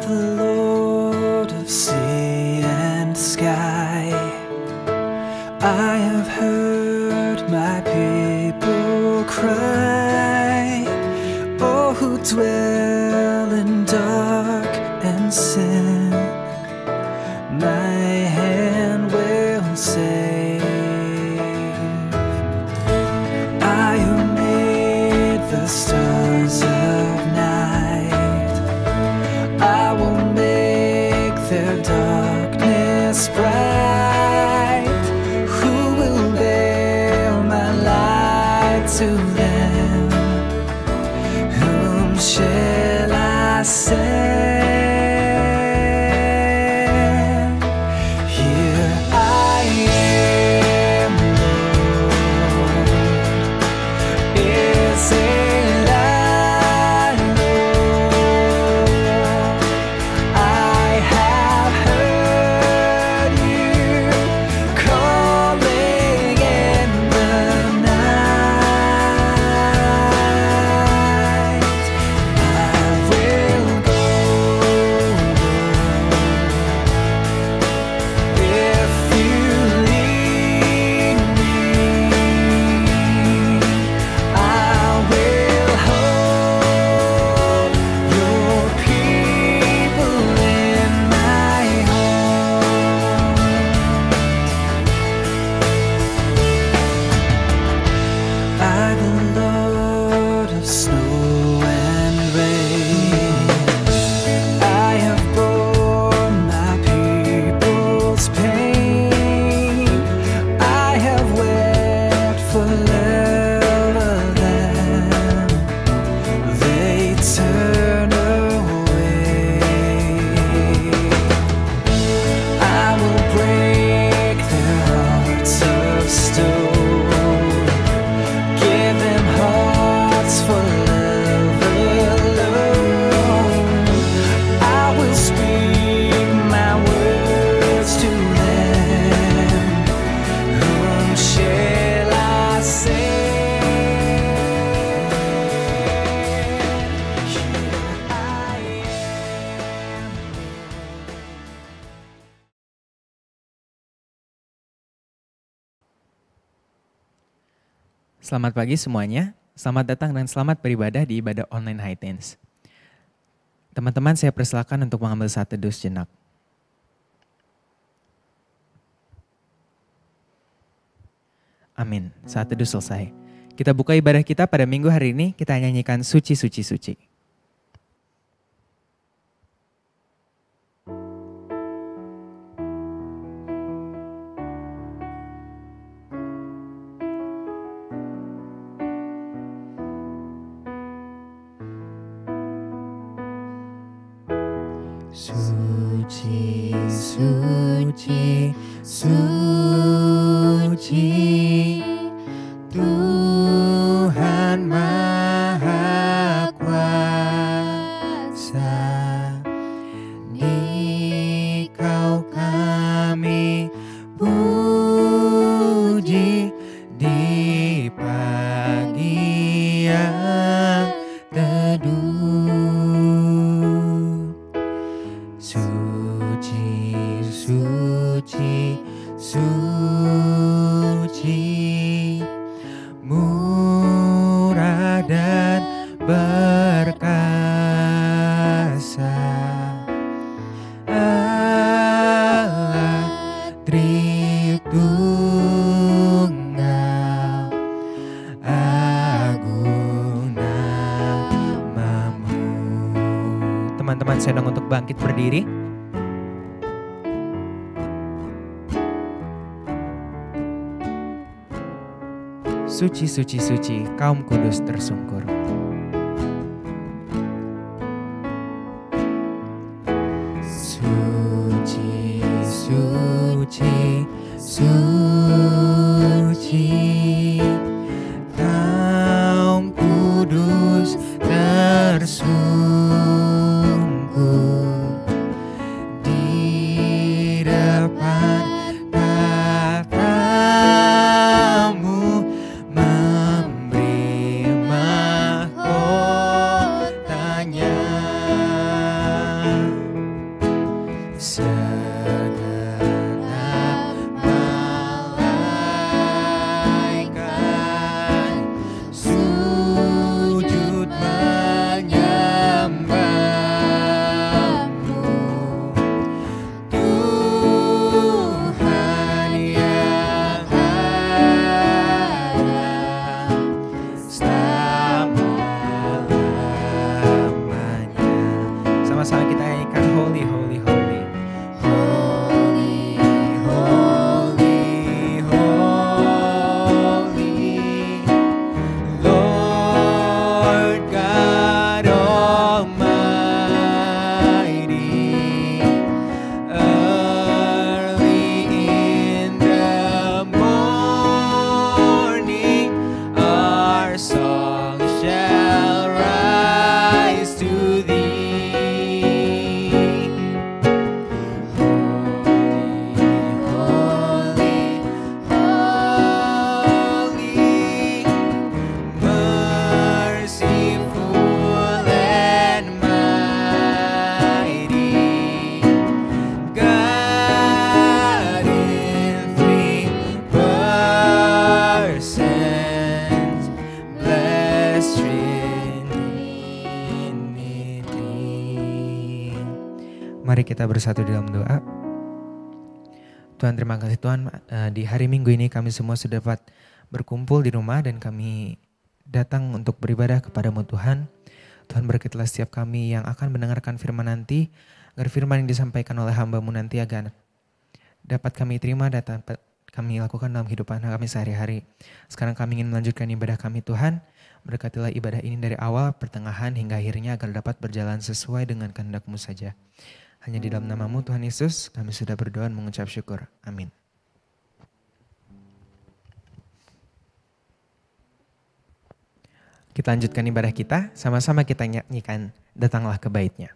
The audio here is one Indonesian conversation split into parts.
the Lord of sea and sky. I have heard my people cry. Oh, who dwell in dark and sin, my hand will save. I who made the stars of night, I will make their darkness bright. Who will bear my light to them? Whom shall I send? Here I am, Lord. Is it I, Lord? I have heard you calling in the night. I will go if you lead me. I will hold your people in my heart. I, the Lord of snow and rain, I have borne my people's pain. I have wept for love of them. They turn away. I will break their hearts of stone, give them hearts for love alone. I will speak my words to them. Whom shall I send? Here I am. Selamat pagi semuanya, selamat datang dan selamat beribadah di ibadah online High Tense. Teman-teman, saya persilakan untuk mengambil saat teduh sejenak. Amin, saat teduh selesai. Kita buka ibadah kita pada minggu hari ini, kita nyanyikan Suci, Suci, Suci. Suci, suci, suci, Tuhan Maha Kuasa. Dikau kami puji di pagi yang teduh. Suci, suci, suci, murah dan berkasa. Allah Tritunggal, agung namamu. Teman-teman sedang untuk bangkit berdiri. Suci, suci, suci, kaum kudus tersungkur. Suci, suci, suci, kaum kudus tersungkur di depan tatamu, memberi kita bersatu dalam doa. Tuhan, terima kasih Tuhan, di hari Minggu ini kami semua sudah dapat berkumpul di rumah dan kami datang untuk beribadah kepadamu Tuhan. Tuhan, berkatilah setiap kami yang akan mendengarkan firman nanti, agar firman yang disampaikan oleh hamba-Mu nanti agar dapat kami terima dan dapat kami lakukan dalam kehidupan kami sehari-hari. Sekarang kami ingin melanjutkan ibadah kami Tuhan. Berkatilah ibadah ini dari awal, pertengahan hingga akhirnya agar dapat berjalan sesuai dengan kehendak-Mu saja. Hanya di dalam nama-Mu Tuhan Yesus kami sudah berdoa dan mengucap syukur. Amin. Kita lanjutkan ibadah kita, sama-sama kita nyanyikan Datanglah ke Bait-Nya.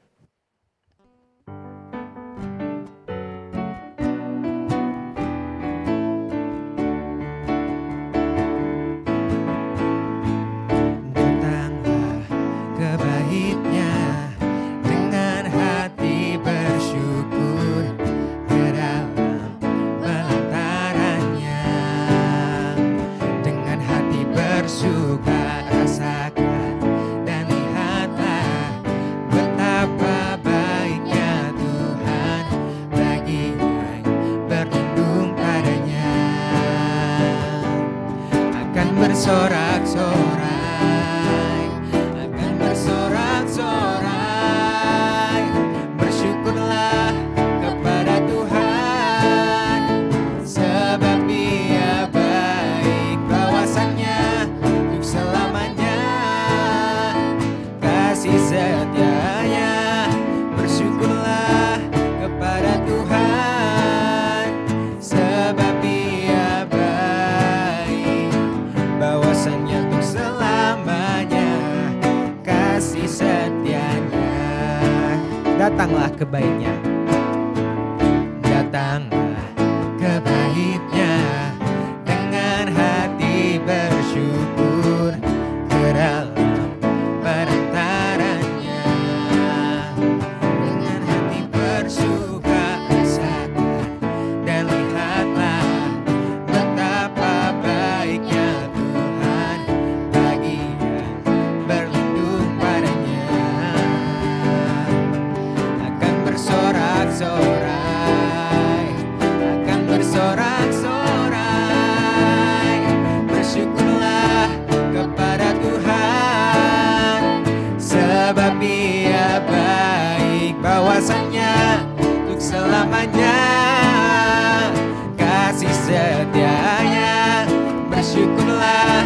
Datanglah ke Bait-Nya. Datanglah ke Bait-Nya dengan hati bersyukur ke dalam perantaranya. Dengan hati bersuka rasakan dan lihatlah betapa baiknya Tuhan bagi yang berlindung padanya. Bersorak-sorai, akan bersorak-sorai, bersyukurlah kepada Tuhan, sebab Ia baik, bahwasannya untuk selamanya kasih setianya. Bersyukurlah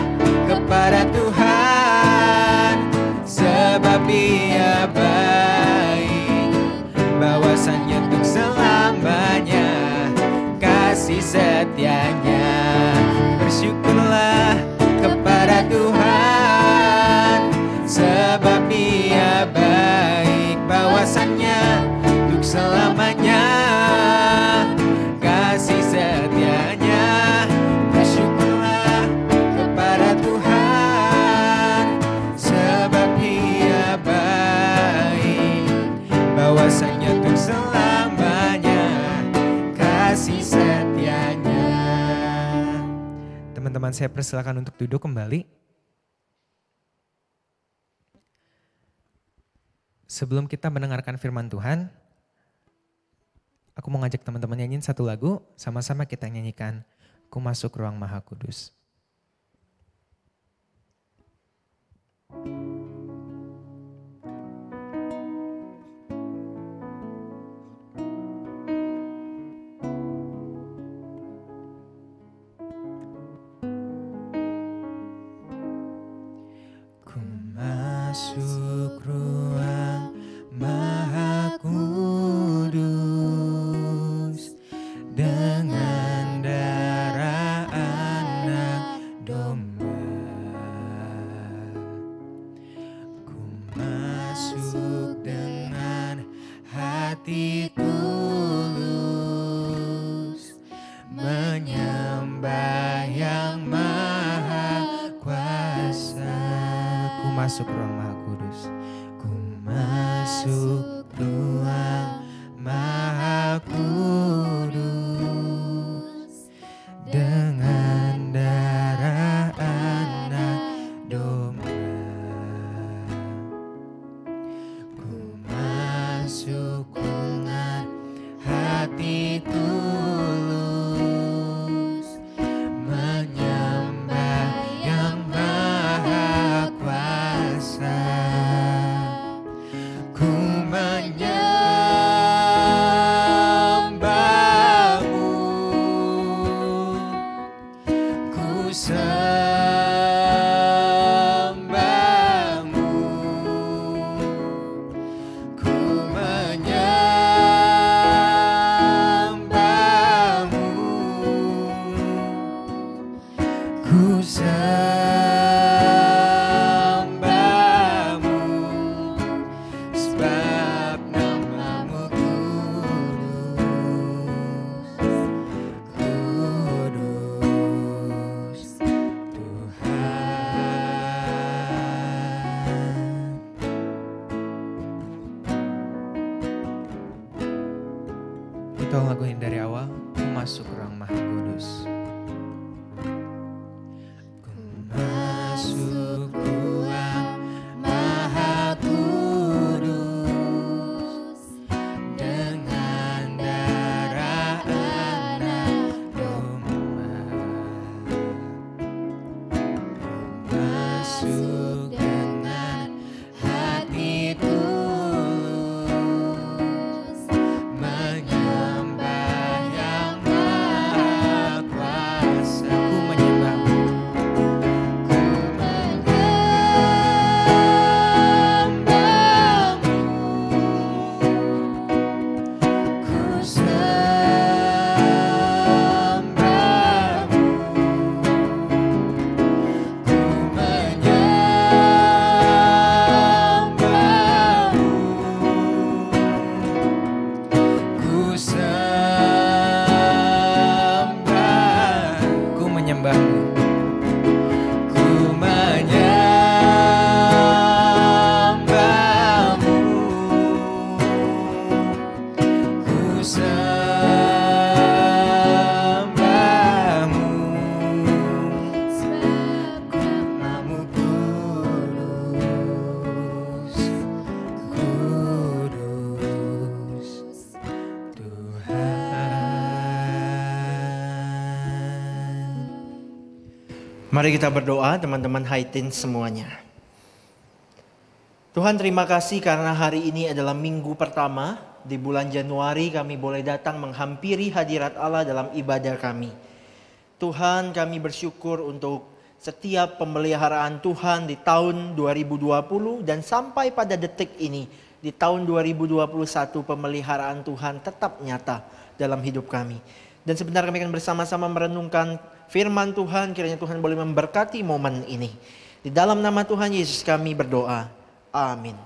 kepada Tuhan, sebab Ia baik, bahwasannya untuk selamanya kasih setianya. Bersyukurlah kepada Tuhan, sebab Ia baik, bahwasannya untuk selamanya kasih setianya. Bersyukurlah kepada Tuhan, sebab Ia baik, bahwasannya untuk selamanya kasih setianya. Teman-teman, saya persilakan untuk duduk kembali. Sebelum kita mendengarkan firman Tuhan, aku mau ngajak teman-teman nyanyiin satu lagu, sama-sama kita nyanyikan Ku Masuk Ruang Maha Kudus. Masuk ruang Maha Kudus dengan darah anak domba. Ku masuk dengan hati tulus, menyembah yang maha kuasa. Ku masuk ruang Maha Kudus. Ku masuk ruang Maha Kudus dengan darah anak domba. Ku masuk dengan menyembahmu, ku menyembahmu, ku sembahmu, sebab namamu kudus, Tuhan. Kita laguin dari awal, ku masuk ruang maha kudus. Ku Masuk ruang maha kudus dengan darah anak domba. Masuk dengan hati tulus, menyembah yang maha kuasa. Ku menyembahmu, Ku sembahmu, ku menyembahmu, ku sembah, ku menyembahmu, ku menyembahmu, ku sembahmu, sebab namamu kudus, kudus, Tuhan. Mari kita berdoa teman-teman Haitin semuanya. Tuhan, terima kasih karena hari ini adalah minggu pertama di bulan Januari kami boleh datang menghampiri hadirat Allah dalam ibadah kami. Tuhan, kami bersyukur untuk setiap pemeliharaan Tuhan di tahun 2020 dan sampai pada detik ini di tahun 2021 pemeliharaan Tuhan tetap nyata dalam hidup kami. Dan sebentar kami akan bersama-sama merenungkan firman Tuhan, kiranya Tuhan boleh memberkati momen ini. Di dalam nama Tuhan Yesus kami berdoa. Amin.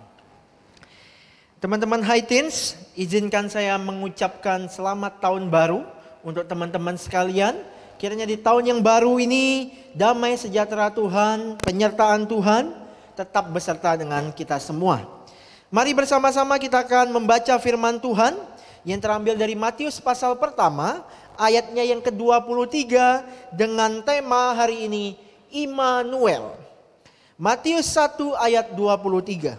Teman-teman Haitins, izinkan saya mengucapkan selamat tahun baru untuk teman-teman sekalian. Kiranya di tahun yang baru ini damai sejahtera Tuhan, penyertaan Tuhan tetap beserta dengan kita semua. Mari bersama-sama kita akan membaca firman Tuhan yang terambil dari Matius pasal pertama, ayatnya yang ke-23 dengan tema hari ini Immanuel. Matius 1 ayat 23.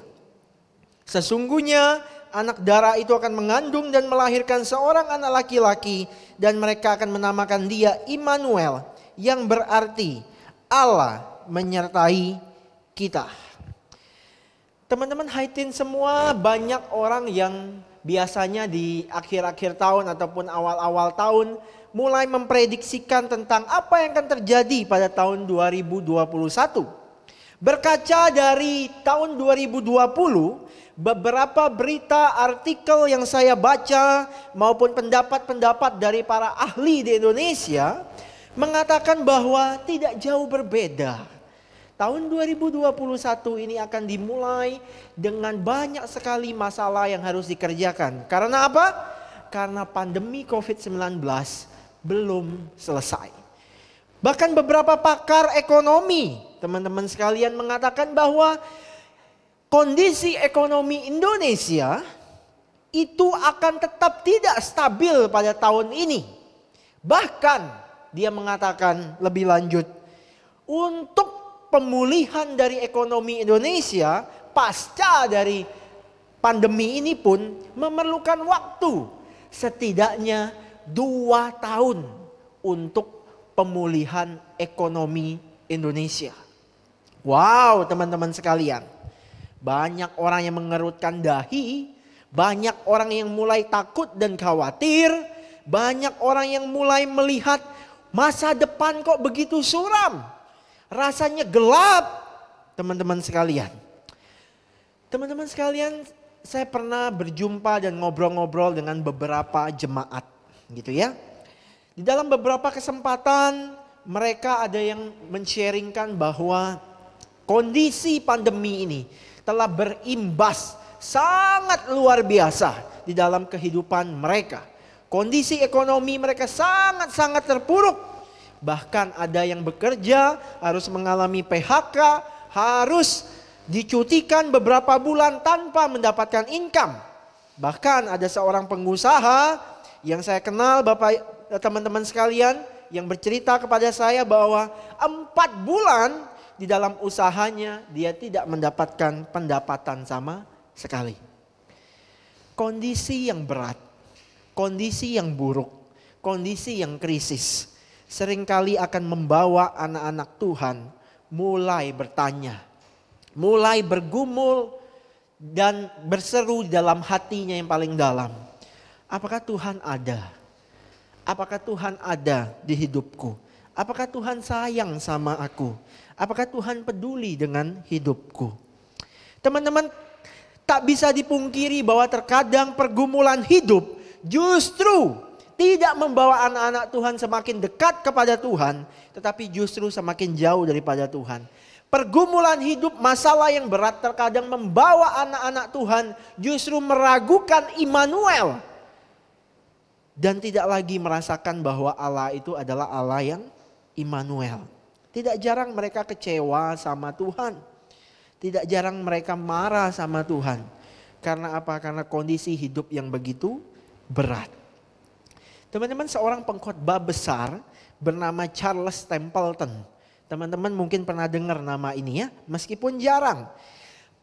Sesungguhnya anak darah itu akan mengandung dan melahirkan seorang anak laki-laki dan mereka akan menamakan dia Immanuel yang berarti Allah menyertai kita. Teman-teman Haitin semua, banyak orang yang biasanya di akhir-akhir tahun ataupun awal-awal tahun mulai memprediksikan tentang apa yang akan terjadi pada tahun 2021. Berkaca dari tahun 2020, beberapa berita artikel yang saya baca maupun pendapat-pendapat dari para ahli di Indonesia mengatakan bahwa tidak jauh berbeda. Tahun 2021 ini akan dimulai dengan banyak sekali masalah yang harus dikerjakan. Karena apa? Karena pandemi COVID-19 belum selesai. Bahkan beberapa pakar ekonomi, teman-teman sekalian, mengatakan bahwa kondisi ekonomi Indonesia itu akan tetap tidak stabil pada tahun ini. Bahkan dia mengatakan lebih lanjut, untuk pemulihan dari ekonomi Indonesia pasca dari pandemi ini pun memerlukan waktu setidaknya 2 tahun untuk pemulihan ekonomi Indonesia. Wow, teman-teman sekalian. Banyak orang yang mengerutkan dahi, banyak orang yang mulai takut dan khawatir, banyak orang yang mulai melihat masa depan kok begitu suram. Rasanya gelap, teman-teman sekalian. Teman-teman sekalian, saya pernah berjumpa dan ngobrol-ngobrol dengan beberapa jemaat, gitu ya. Di dalam beberapa kesempatan mereka ada yang men-sharingkan bahwa kondisi pandemi ini telah berimbas sangat luar biasa di dalam kehidupan mereka. Kondisi ekonomi mereka sangat-sangat terpuruk. Bahkan ada yang bekerja harus mengalami PHK, harus dicutikan beberapa bulan tanpa mendapatkan income. Bahkan ada seorang pengusaha yang saya kenal, Bapak teman-teman sekalian, yang bercerita kepada saya bahwa 4 bulan di dalam usahanya dia tidak mendapatkan pendapatan sama sekali. Kondisi yang berat, kondisi yang buruk, kondisi yang krisis seringkali akan membawa anak-anak Tuhan mulai bertanya, mulai bergumul dan berseru di dalam hatinya yang paling dalam. Apakah Tuhan ada? Apakah Tuhan ada di hidupku? Apakah Tuhan sayang sama aku? Apakah Tuhan peduli dengan hidupku? Teman-teman, tak bisa dipungkiri bahwa terkadang pergumulan hidup justru tidak membawa anak-anak Tuhan semakin dekat kepada Tuhan, tetapi justru semakin jauh daripada Tuhan. Pergumulan hidup, masalah yang berat terkadang membawa anak-anak Tuhan justru meragukan Immanuel. Dan tidak lagi merasakan bahwa Allah itu adalah Allah yang Immanuel. Tidak jarang mereka kecewa sama Tuhan. Tidak jarang mereka marah sama Tuhan. Karena apa? Karena kondisi hidup yang begitu berat. Teman-teman, seorang pengkhotbah besar bernama Charles Templeton. Teman-teman mungkin pernah dengar nama ini ya, meskipun jarang.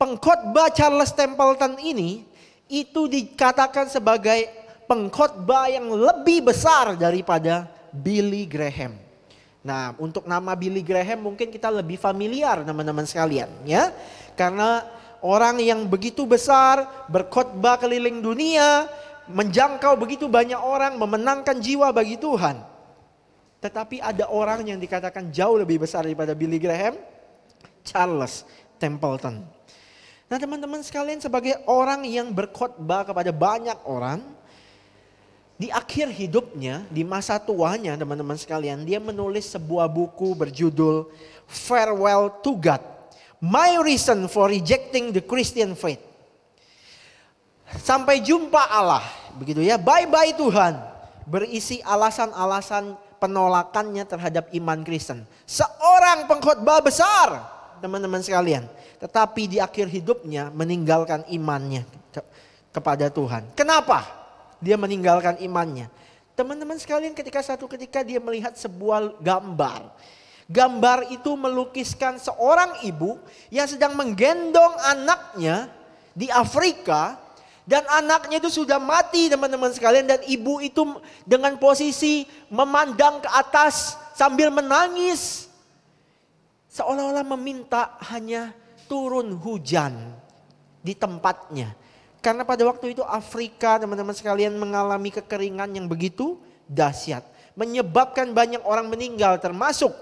Pengkhotbah Charles Templeton ini itu dikatakan sebagai pengkhotbah yang lebih besar daripada Billy Graham. Nah, untuk nama Billy Graham mungkin kita lebih familiar teman-teman sekalian ya. Karena orang yang begitu besar berkhotbah keliling dunia, menjangkau begitu banyak orang, memenangkan jiwa bagi Tuhan. Tetapi ada orang yang dikatakan jauh lebih besar daripada Billy Graham, Charles Templeton. Nah, teman-teman sekalian, sebagai orang yang berkhotbah kepada banyak orang, di akhir hidupnya, di masa tuanya teman-teman sekalian, dia menulis sebuah buku berjudul Farewell to God, My Reason for Rejecting the Christian Faith. Sampai jumpa Allah, begitu ya, bye-bye Tuhan. Berisi alasan-alasan penolakannya terhadap iman Kristen. Seorang pengkhotbah besar, teman-teman sekalian. Tetapi di akhir hidupnya meninggalkan imannya kepada Tuhan. Kenapa dia meninggalkan imannya? Teman-teman sekalian, ketika dia melihat sebuah gambar. Gambar itu melukiskan seorang ibu yang sedang menggendong anaknya di Afrika. Dan anaknya itu sudah mati teman-teman sekalian. Dan ibu itu dengan posisi memandang ke atas sambil menangis. Seolah-olah meminta hanya turun hujan di tempatnya. Karena pada waktu itu Afrika teman-teman sekalian mengalami kekeringan yang begitu dahsyat. Menyebabkan banyak orang meninggal, termasuk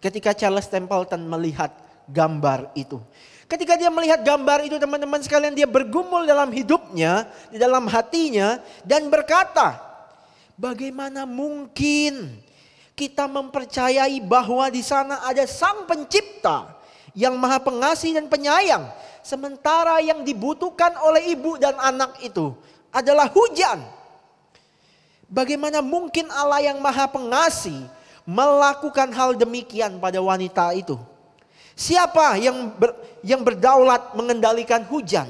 ketika Charles Templeton melihat gambar itu. Ketika dia melihat gambar itu teman-teman sekalian, dia bergumul dalam hidupnya, di dalam hatinya, dan berkata, bagaimana mungkin kita mempercayai bahwa di sana ada Sang Pencipta yang Maha Pengasih dan Penyayang, sementara yang dibutuhkan oleh ibu dan anak itu adalah hujan. Bagaimana mungkin Allah yang Maha Pengasih melakukan hal demikian pada wanita itu? Siapa yang berdaulat mengendalikan hujan?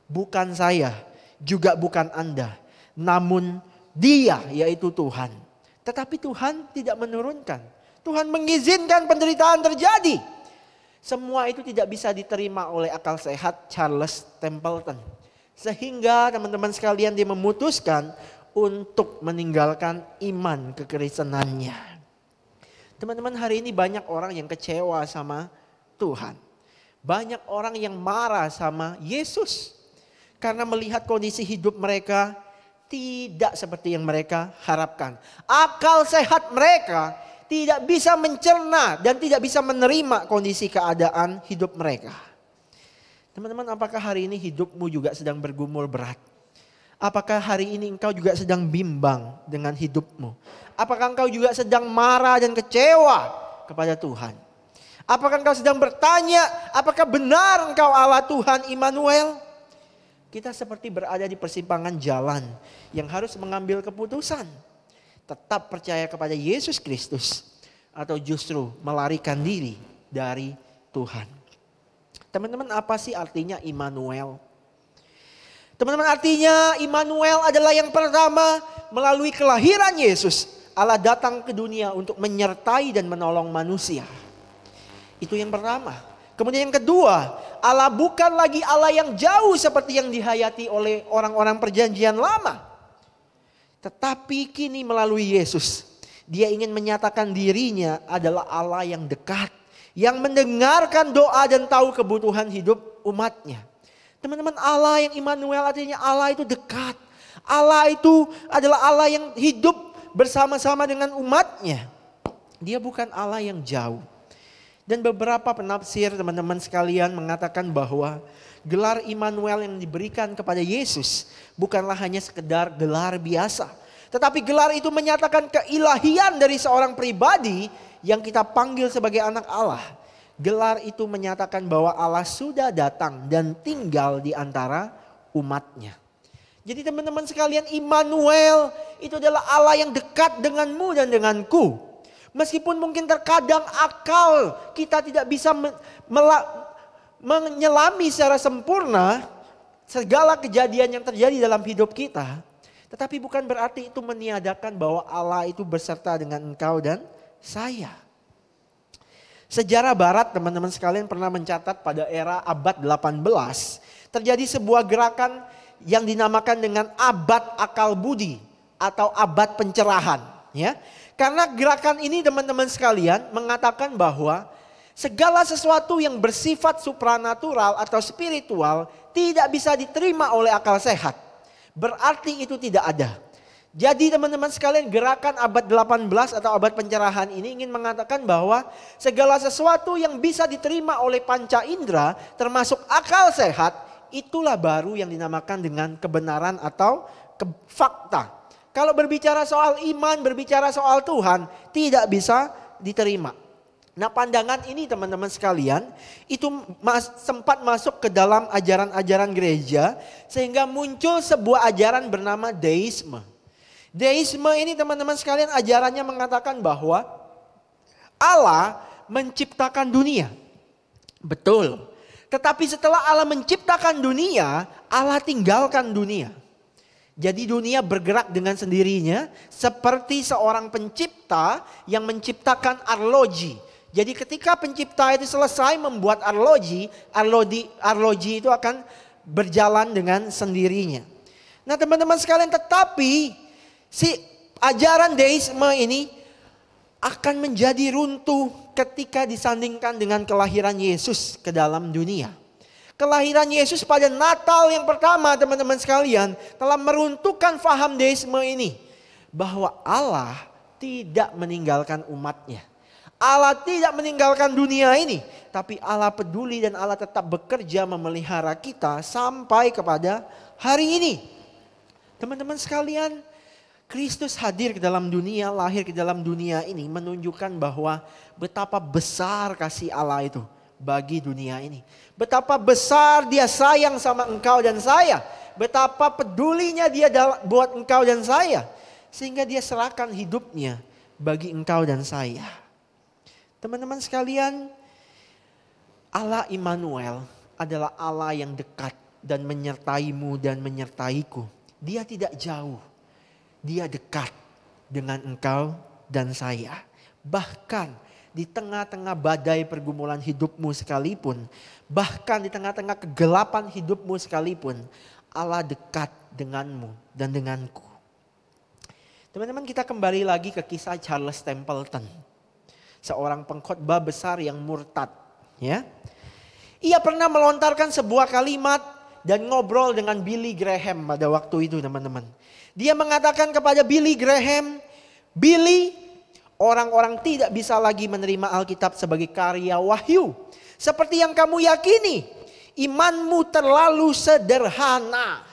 Bukan saya, juga bukan Anda, namun Dia, yaitu Tuhan. Tetapi Tuhan tidak menurunkan. Tuhan mengizinkan penderitaan terjadi. Semua itu tidak bisa diterima oleh akal sehat Charles Templeton. Sehingga teman-teman sekalian, dia memutuskan untuk meninggalkan iman kekristenannya. Teman-teman, hari ini banyak orang yang kecewa sama Tuhan. Banyak orang yang marah sama Yesus. Karena melihat kondisi hidup mereka tidak seperti yang mereka harapkan. Akal sehat mereka tidak bisa mencerna dan tidak bisa menerima kondisi keadaan hidup mereka. Teman-teman, apakah hari ini hidupmu juga sedang bergumul berat? Apakah hari ini engkau juga sedang bimbang dengan hidupmu? Apakah engkau juga sedang marah dan kecewa kepada Tuhan? Apakah engkau sedang bertanya, apakah benar engkau Allah Tuhan Immanuel? Kita seperti berada di persimpangan jalan yang harus mengambil keputusan. Tetap percaya kepada Yesus Kristus atau justru melarikan diri dari Tuhan. Teman-teman, apa sih artinya Immanuel? Teman-teman, artinya Immanuel adalah yang pertama, melalui kelahiran Yesus, Allah datang ke dunia untuk menyertai dan menolong manusia. Itu yang pertama. Kemudian yang kedua, Allah bukan lagi Allah yang jauh seperti yang dihayati oleh orang-orang perjanjian lama. Tetapi kini melalui Yesus, Dia ingin menyatakan dirinya adalah Allah yang dekat, yang mendengarkan doa dan tahu kebutuhan hidup umatnya. Teman-teman, Allah yang Immanuel artinya Allah itu dekat. Allah itu adalah Allah yang hidup bersama-sama dengan umatnya. Dia bukan Allah yang jauh. Dan beberapa penafsir teman-teman sekalian mengatakan bahwa gelar Immanuel yang diberikan kepada Yesus bukanlah hanya sekedar gelar biasa. Tetapi gelar itu menyatakan keilahian dari seorang pribadi yang kita panggil sebagai anak Allah. Gelar itu menyatakan bahwa Allah sudah datang dan tinggal di antara umatnya. Jadi teman-teman sekalian, Immanuel itu adalah Allah yang dekat denganmu dan denganku. Meskipun mungkin terkadang akal kita tidak bisa menyelami secara sempurna segala kejadian yang terjadi dalam hidup kita. Tetapi bukan berarti itu meniadakan bahwa Allah itu berserta dengan engkau dan saya. Sejarah barat teman-teman sekalian pernah mencatat pada era abad 18. Terjadi sebuah gerakan yang dinamakan dengan abad akal budi atau abad pencerahan. Ya. Karena gerakan ini teman-teman sekalian mengatakan bahwa segala sesuatu yang bersifat supranatural atau spiritual tidak bisa diterima oleh akal sehat. Berarti itu tidak ada. Jadi teman-teman sekalian, gerakan abad 18 atau abad pencerahan ini ingin mengatakan bahwa segala sesuatu yang bisa diterima oleh panca indera termasuk akal sehat, itulah baru yang dinamakan dengan kebenaran atau fakta. Kalau berbicara soal iman, berbicara soal Tuhan, tidak bisa diterima. Nah, pandangan ini teman-teman sekalian, itu sempat masuk ke dalam ajaran-ajaran gereja, sehingga muncul sebuah ajaran bernama deisme. Deisme ini teman-teman sekalian ajarannya mengatakan bahwa Allah menciptakan dunia. Betul. Tetapi setelah Allah menciptakan dunia, Allah tinggalkan dunia. Jadi dunia bergerak dengan sendirinya seperti seorang pencipta yang menciptakan arloji. Jadi ketika pencipta itu selesai membuat arloji itu akan berjalan dengan sendirinya. Nah teman-teman sekalian, tetapi si ajaran deisme ini akan menjadi runtuh ketika disandingkan dengan kelahiran Yesus ke dalam dunia. Kelahiran Yesus pada Natal yang pertama teman-teman sekalian telah meruntuhkan faham deisme ini. Bahwa Allah tidak meninggalkan umatnya. Allah tidak meninggalkan dunia ini. Tapi Allah peduli dan Allah tetap bekerja memelihara kita sampai kepada hari ini. Teman-teman sekalian, Kristus hadir ke dalam dunia, lahir ke dalam dunia ini menunjukkan bahwa betapa besar kasih Allah itu bagi dunia ini. Betapa besar Dia sayang sama engkau dan saya. Betapa pedulinya Dia buat engkau dan saya. Sehingga Dia serahkan hidupnya bagi engkau dan saya. Teman-teman sekalian, Allah Immanuel adalah Allah yang dekat dan menyertaimu dan menyertaiku. Dia tidak jauh. Dia dekat dengan engkau dan saya. Bahkan di tengah-tengah badai pergumulan hidupmu sekalipun, bahkan di tengah-tengah kegelapan hidupmu sekalipun, Allah dekat denganmu dan denganku. Teman-teman, kita kembali lagi ke kisah Charles Templeton. Seorang pengkhotbah besar yang murtad. Ya. Ia pernah melontarkan sebuah kalimat dan ngobrol dengan Billy Graham pada waktu itu teman-teman. Dia mengatakan kepada Billy Graham, Billy, Orang-orang tidak bisa lagi menerima Alkitab sebagai karya wahyu. Seperti yang kamu yakini, imanmu terlalu sederhana.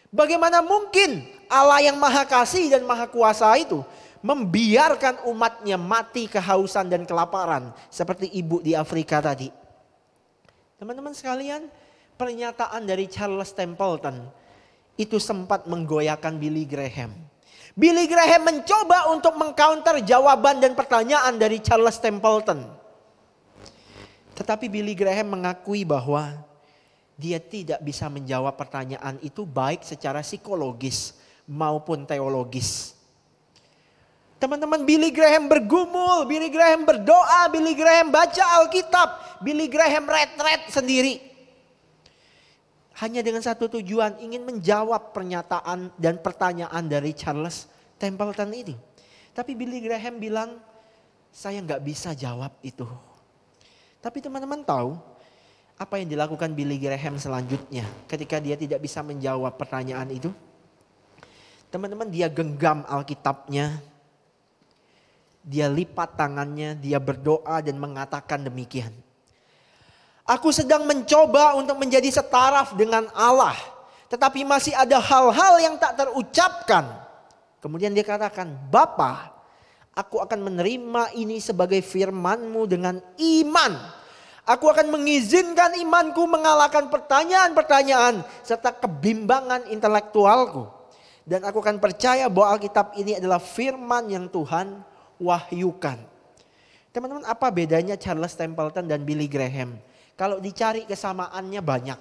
Bagaimana mungkin Allah yang maha kasih dan maha kuasa itu membiarkan umatnya mati kehausan dan kelaparan seperti ibu di Afrika tadi. Teman-teman sekalian, pernyataan dari Charles Templeton itu sempat menggoyahkan Billy Graham. Billy Graham mencoba untuk mengcounter jawaban dan pertanyaan dari Charles Templeton. Tetapi Billy Graham mengakui bahwa dia tidak bisa menjawab pertanyaan itu baik secara psikologis maupun teologis. Teman-teman, Billy Graham bergumul, Billy Graham berdoa, Billy Graham baca Alkitab, Billy Graham retret sendiri. Hanya dengan satu tujuan, ingin menjawab pernyataan dan pertanyaan dari Charles Templeton itu. Tapi Billy Graham bilang, saya nggak bisa jawab itu. Tapi teman-teman tahu apa yang dilakukan Billy Graham selanjutnya ketika dia tidak bisa menjawab pertanyaan itu? Teman-teman, dia genggam Alkitabnya, dia lipat tangannya, dia berdoa dan mengatakan demikian. Aku sedang mencoba untuk menjadi setaraf dengan Allah, tetapi masih ada hal-hal yang tak terucapkan. Kemudian dia katakan, Bapa, aku akan menerima ini sebagai firman-Mu dengan iman. Aku akan mengizinkan imanku mengalahkan pertanyaan-pertanyaan serta kebimbangan intelektualku. Dan aku akan percaya bahwa Alkitab ini adalah firman yang Tuhan wahyukan. Teman-teman, apa bedanya Charles Templeton dan Billy Graham? Kalau dicari kesamaannya banyak.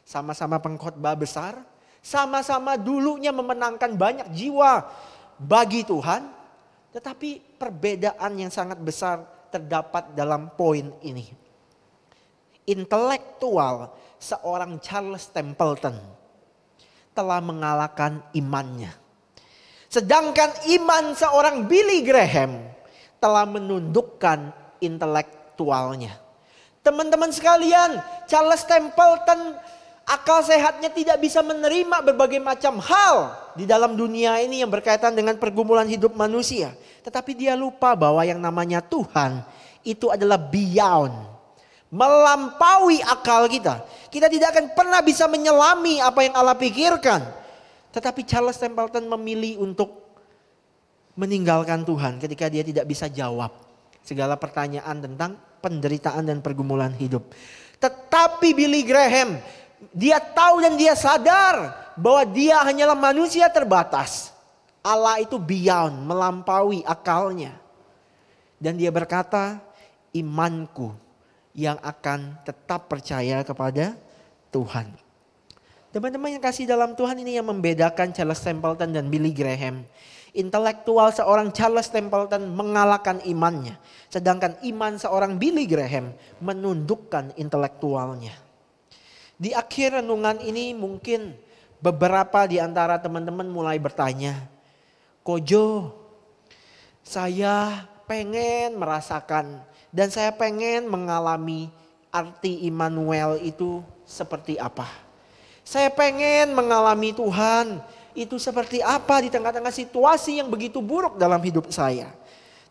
Sama-sama pengkhotbah besar. Sama-sama dulunya memenangkan banyak jiwa bagi Tuhan. Tetapi perbedaan yang sangat besar terdapat dalam poin ini. Intelektual seorang Charles Templeton telah mengalahkan imannya. Sedangkan iman seorang Billy Graham telah menundukkan intelektualnya. Teman-teman sekalian, Charles Templeton akal sehatnya tidak bisa menerima berbagai macam hal di dalam dunia ini yang berkaitan dengan pergumulan hidup manusia. Tetapi dia lupa bahwa yang namanya Tuhan itu adalah beyond, melampaui akal kita. Kita tidak akan pernah bisa menyelami apa yang Allah pikirkan. Tetapi Charles Templeton memilih untuk meninggalkan Tuhan ketika dia tidak bisa jawab segala pertanyaan tentang penderitaan dan pergumulan hidup. Tetapi Billy Graham, dia tahu dan dia sadar bahwa dia hanyalah manusia terbatas. Allah itu beyond, melampaui akalnya. Dan dia berkata, imanku yang akan tetap percaya kepada Tuhan. Teman-teman yang kasih dalam Tuhan, ini yang membedakan Charles Templeton dan Billy Graham. Intelektual seorang Charles Templeton mengalahkan imannya. Sedangkan iman seorang Billy Graham menundukkan intelektualnya. Di akhir renungan ini mungkin beberapa di antara teman-teman mulai bertanya, Kojo, saya pengen merasakan dan saya pengen mengalami arti Immanuel itu seperti apa. Saya pengen mengalami Tuhan itu seperti apa di tengah-tengah situasi yang begitu buruk dalam hidup saya.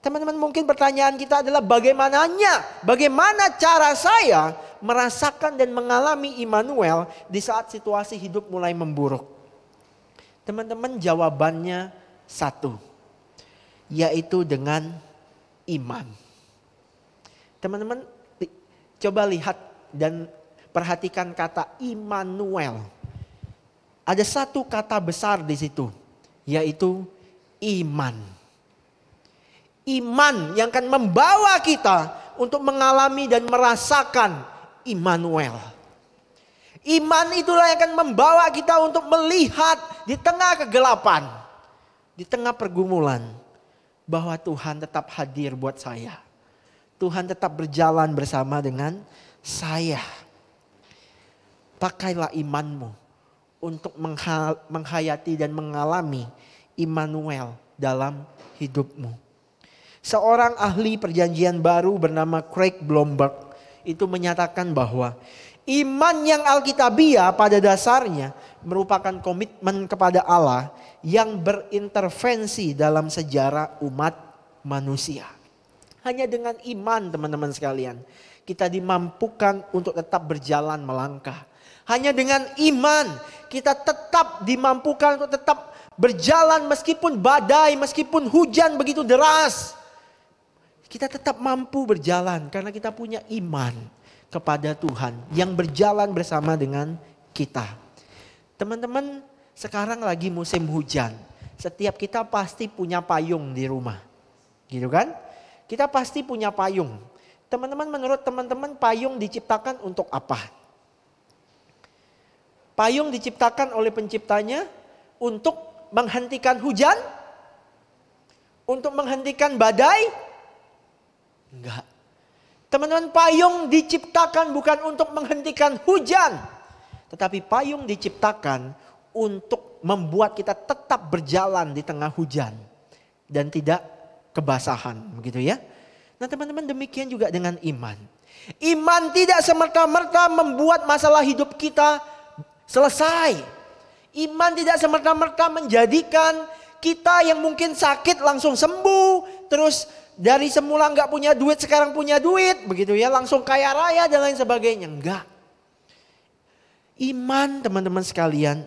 Teman-teman, mungkin pertanyaan kita adalah bagaimana cara saya merasakan dan mengalami Immanuel di saat situasi hidup mulai memburuk. Teman-teman, jawabannya satu, yaitu dengan iman. Teman-teman, coba lihat dan perhatikan kata Immanuel. Ada satu kata besar di situ, yaitu iman. Iman yang akan membawa kita untuk mengalami dan merasakan Immanuel. Iman itulah yang akan membawa kita untuk melihat di tengah kegelapan, di tengah pergumulan, bahwa Tuhan tetap hadir buat saya. Tuhan tetap berjalan bersama dengan saya. Pakailah imanmu untuk menghayati dan mengalami Immanuel dalam hidupmu. Seorang ahli perjanjian baru bernama Craig Blomberg itu menyatakan bahwa iman yang alkitabiah pada dasarnya merupakan komitmen kepada Allah yang berintervensi dalam sejarah umat manusia. Hanya dengan iman teman-teman sekalian, kita dimampukan untuk tetap berjalan melangkah. Hanya dengan iman kita tetap dimampukan untuk tetap berjalan meskipun badai, meskipun hujan begitu deras. Kita tetap mampu berjalan karena kita punya iman kepada Tuhan yang berjalan bersama dengan kita. Teman-teman, sekarang lagi musim hujan. Setiap kita pasti punya payung di rumah. Gitu kan? Kita pasti punya payung. Teman-teman, menurut teman-teman payung diciptakan untuk apa? Payung diciptakan oleh penciptanya untuk menghentikan hujan? Untuk menghentikan badai? Enggak. Teman-teman, payung diciptakan bukan untuk menghentikan hujan. Tetapi payung diciptakan untuk membuat kita tetap berjalan di tengah hujan. Dan tidak kebasahan, begitu ya. Nah teman-teman, demikian juga dengan iman. Iman tidak semerta-merta membuat masalah hidup kita selesai. Iman tidak semerta-merta menjadikan kita yang mungkin sakit langsung sembuh. Terus dari semula nggak punya duit sekarang punya duit, begitu ya, langsung kaya raya dan lain sebagainya. Enggak. Iman teman-teman sekalian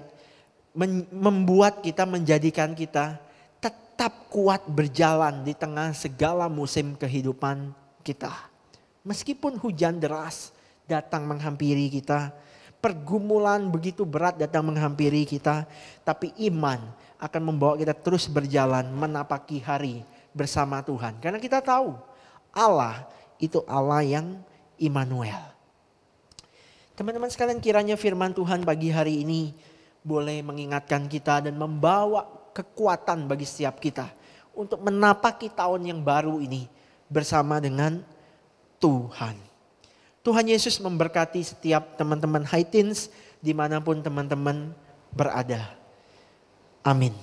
membuat kita, menjadikan kita tetap kuat berjalan di tengah segala musim kehidupan kita. Meskipun hujan deras datang menghampiri kita, pergumulan begitu berat datang menghampiri kita, tapi iman akan membawa kita terus berjalan menapaki hari bersama Tuhan. Karena kita tahu Allah itu Allah yang Immanuel. Teman-teman sekalian, kiranya firman Tuhan pagi hari ini boleh mengingatkan kita dan membawa kekuatan bagi setiap kita untuk menapaki tahun yang baru ini bersama dengan Tuhan. Tuhan Yesus memberkati setiap teman-teman High Teens dimanapun teman-teman berada. Amin.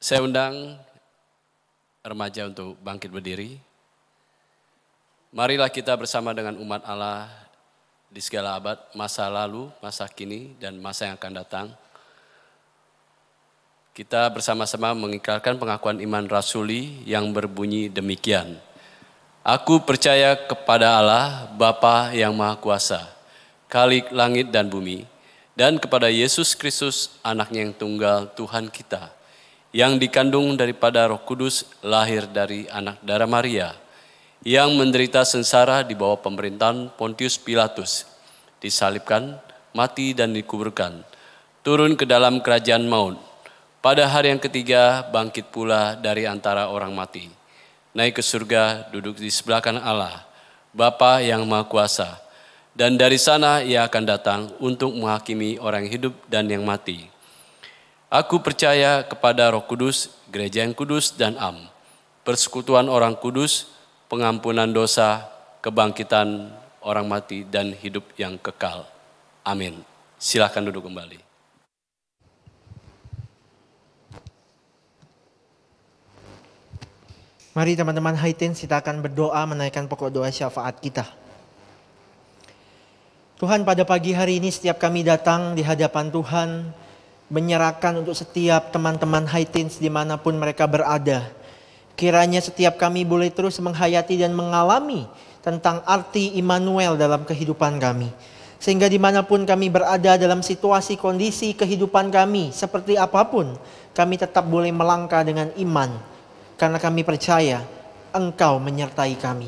Saya undang remaja untuk bangkit berdiri. Marilah kita bersama dengan umat Allah di segala abad, masa lalu, masa kini, dan masa yang akan datang. Kita bersama-sama mengikrarkan pengakuan iman rasuli yang berbunyi demikian. Aku percaya kepada Allah, Bapa yang Maha Kuasa, Khalik langit dan bumi, dan kepada Yesus Kristus, anaknya yang tunggal Tuhan kita, yang dikandung daripada Roh Kudus, lahir dari anak darah Maria, yang menderita sengsara di bawah pemerintahan Pontius Pilatus, disalibkan, mati dan dikuburkan, turun ke dalam kerajaan maut, pada hari yang ketiga bangkit pula dari antara orang mati, naik ke surga, duduk di sebelah kanan Allah, Bapa yang Maha Kuasa, dan dari sana ia akan datang untuk menghakimi orang hidup dan yang mati. Aku percaya kepada Roh Kudus, gereja yang kudus dan am, persekutuan orang kudus, pengampunan dosa, kebangkitan orang mati dan hidup yang kekal. Amin. Silakan duduk kembali. Mari teman-teman High Teens, kita akan berdoa menaikkan pokok doa syafaat kita. Tuhan, pada pagi hari ini setiap kami datang di hadapan Tuhan, menyerahkan untuk setiap teman-teman High Teens dimanapun mereka berada. Kiranya setiap kami boleh terus menghayati dan mengalami tentang arti Immanuel dalam kehidupan kami. Sehingga dimanapun kami berada dalam situasi kondisi kehidupan kami, seperti apapun, kami tetap boleh melangkah dengan iman. Karena kami percaya Engkau menyertai kami.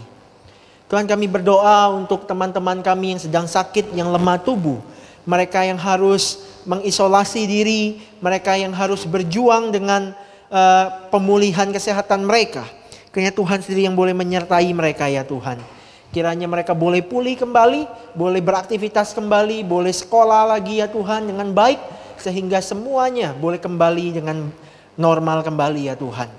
Tuhan, kami berdoa untuk teman-teman kami yang sedang sakit, yang lemah tubuh. Mereka yang harus mengisolasi diri, mereka yang harus berjuang dengan pemulihan kesehatan mereka. Kiranya Tuhan sendiri yang boleh menyertai mereka ya Tuhan. Kiranya mereka boleh pulih kembali, boleh beraktivitas kembali, boleh sekolah lagi ya Tuhan dengan baik. Sehingga semuanya boleh kembali dengan normal kembali ya Tuhan.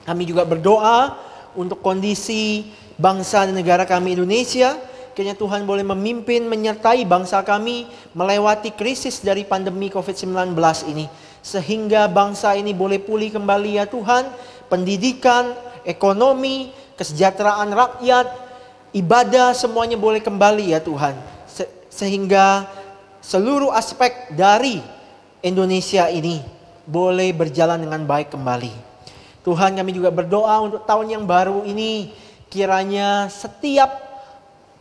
Kami juga berdoa untuk kondisi bangsa dan negara kami Indonesia. kiranya Tuhan boleh memimpin, menyertai bangsa kami melewati krisis dari pandemi COVID-19 ini. Sehingga bangsa ini boleh pulih kembali ya Tuhan. Pendidikan, ekonomi, kesejahteraan rakyat, ibadah semuanya boleh kembali ya Tuhan. Sehingga seluruh aspek dari Indonesia ini boleh berjalan dengan baik kembali. Tuhan, kami juga berdoa untuk tahun yang baru ini. Kiranya setiap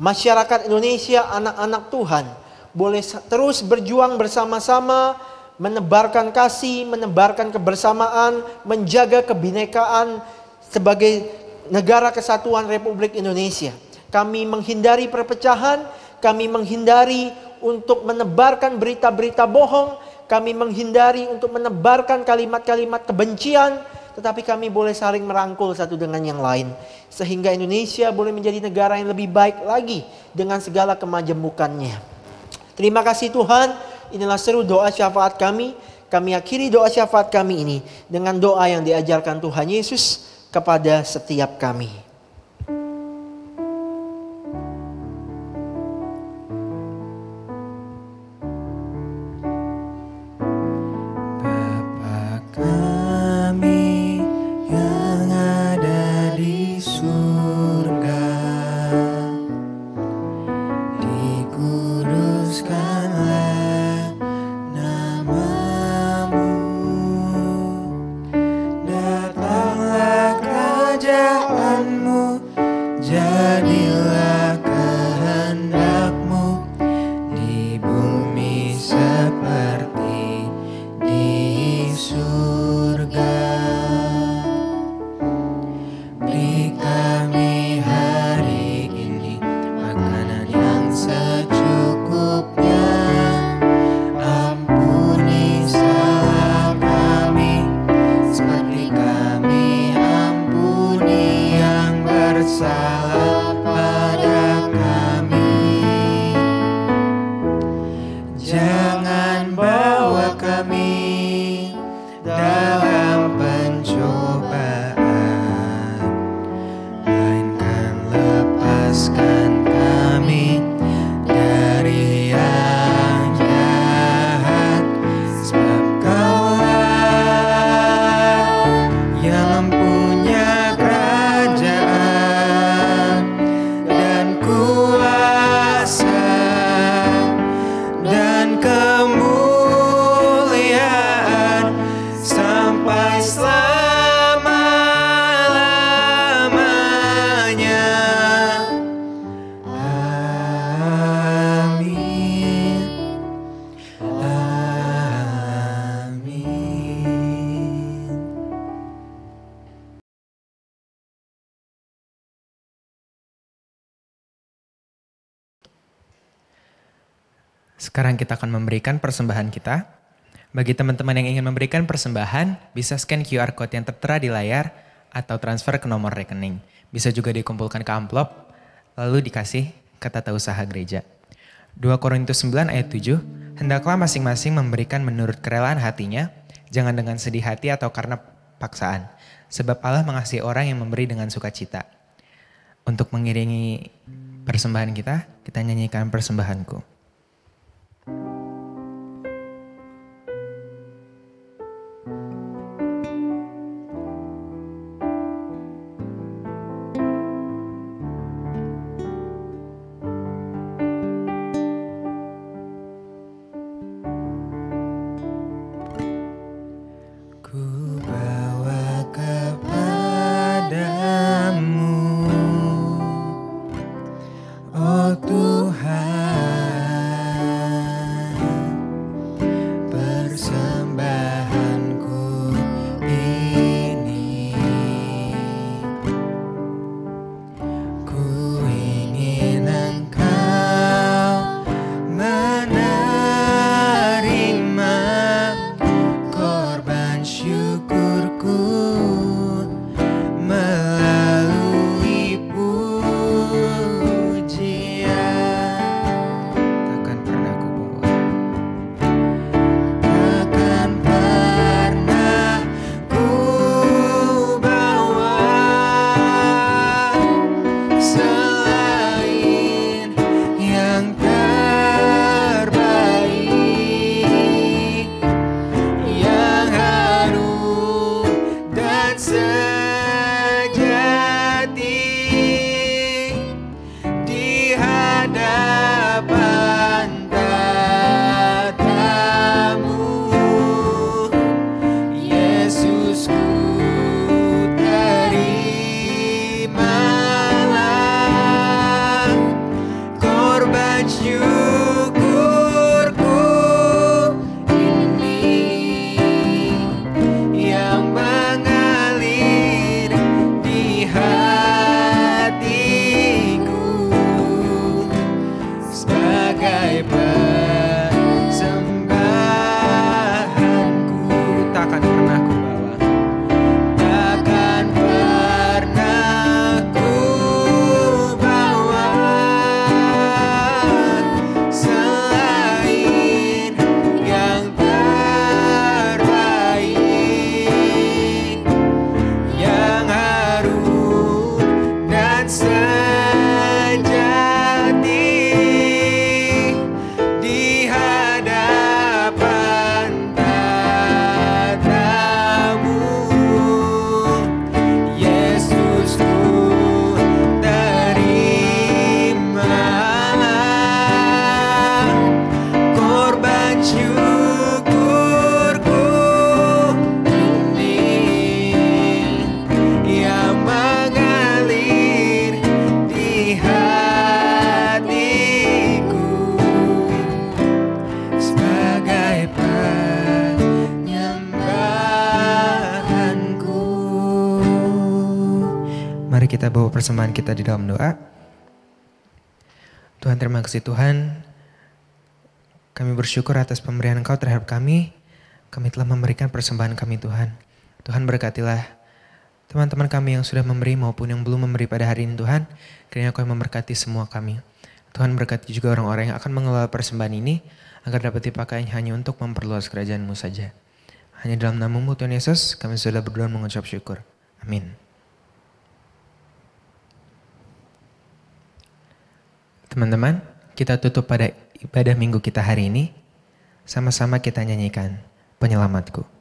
masyarakat Indonesia, anak-anak Tuhan, boleh terus berjuang bersama-sama, menebarkan kasih, menebarkan kebersamaan, menjaga kebinekaan sebagai negara kesatuan Republik Indonesia. Kami menghindari perpecahan, kami menghindari untuk menebarkan berita-berita bohong, kami menghindari untuk menebarkan kalimat-kalimat kebencian, tetapi kami boleh saling merangkul satu dengan yang lain. Sehingga Indonesia boleh menjadi negara yang lebih baik lagi dengan segala kemajemukannya. Terima kasih Tuhan, inilah seru doa syafaat kami. Kami akhiri doa syafaat kami ini dengan doa yang diajarkan Tuhan Yesus kepada setiap kami. Bapa kami yang ada di surga, dikuduskanlah namamu, datanglah kerajaanmu, jadilah kehendakmu di bumi seperti di surga. Beri kami hari ini makanan yang secukupnya. Ampuni salah kami seperti kami ampuni yang bersalah pada kami. Jangan bawa kami dalam pencobaan, melainkan lepaskan kami dari yang jahat. Sebab Kaulah yang punya kerajaan dan kuasa dan kemuliaan sampai selama-lamanya. Amin. Amin. Sekarang kita akan memberikan persembahan kita. Bagi teman-teman yang ingin memberikan persembahan, bisa scan QR Code yang tertera di layar atau transfer ke nomor rekening. Bisa juga dikumpulkan ke amplop, lalu dikasih ke tata usaha gereja. 2 Korintus 9 ayat 7, hendaklah masing-masing memberikan menurut kerelaan hatinya, jangan dengan sedih hati atau karena paksaan. Sebab Allah mengasihi orang yang memberi dengan sukacita. Untuk mengiringi persembahan kita nyanyikan persembahanku. Ku bawa kepadamu, oh Tuhan, kita bawa persembahan kita di dalam doa. Tuhan, terima kasih Tuhan. Kami bersyukur atas pemberian Engkau terhadap kami. Kami telah memberikan persembahan kami Tuhan. Tuhan berkatilah teman-teman kami yang sudah memberi maupun yang belum memberi pada hari ini Tuhan. Kiranya Kau yang memberkati semua kami. Tuhan berkati juga orang-orang yang akan mengelola persembahan ini agar dapat dipakai hanya untuk memperluas kerajaan-Mu saja. Hanya dalam nama-Mu Tuhan Yesus kami sudah berdoa mengucap syukur. Amin. Teman-teman, kita tutup pada ibadah minggu kita hari ini. Sama-sama kita nyanyikan Penyelamatku.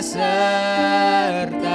beserta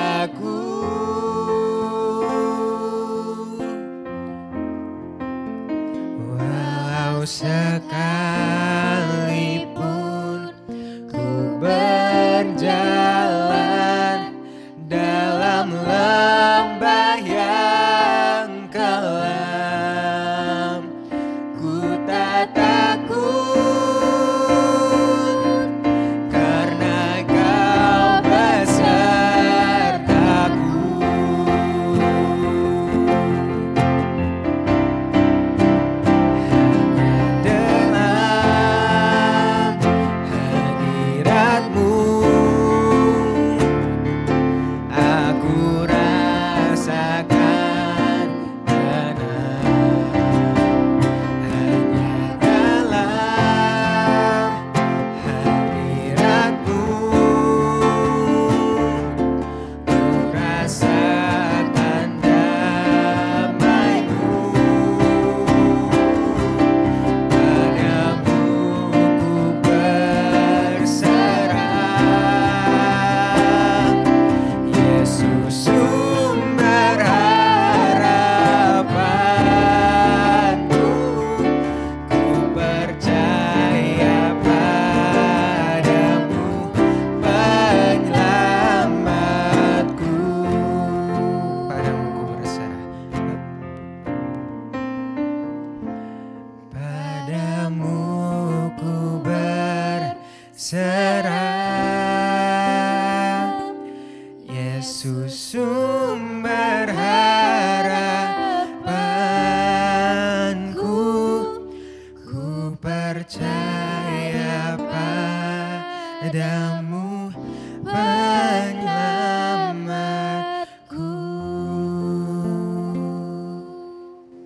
serah. Yesus sumber harapanku, ku percaya padamu penyelamatku.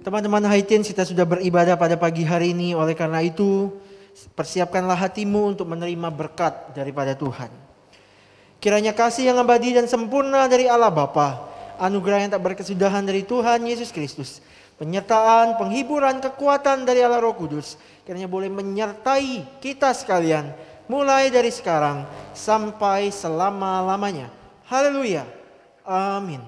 Teman-teman Haitians, kita sudah beribadah pada pagi hari ini. Oleh karena itu, persiapkanlah hatimu untuk menerima berkat daripada Tuhan. Kiranya kasih yang abadi dan sempurna dari Allah Bapa, anugerah yang tak berkesudahan dari Tuhan Yesus Kristus, penyertaan, penghiburan, kekuatan dari Allah Roh Kudus, kiranya boleh menyertai kita sekalian, mulai dari sekarang sampai selama-lamanya. Haleluya. Amin.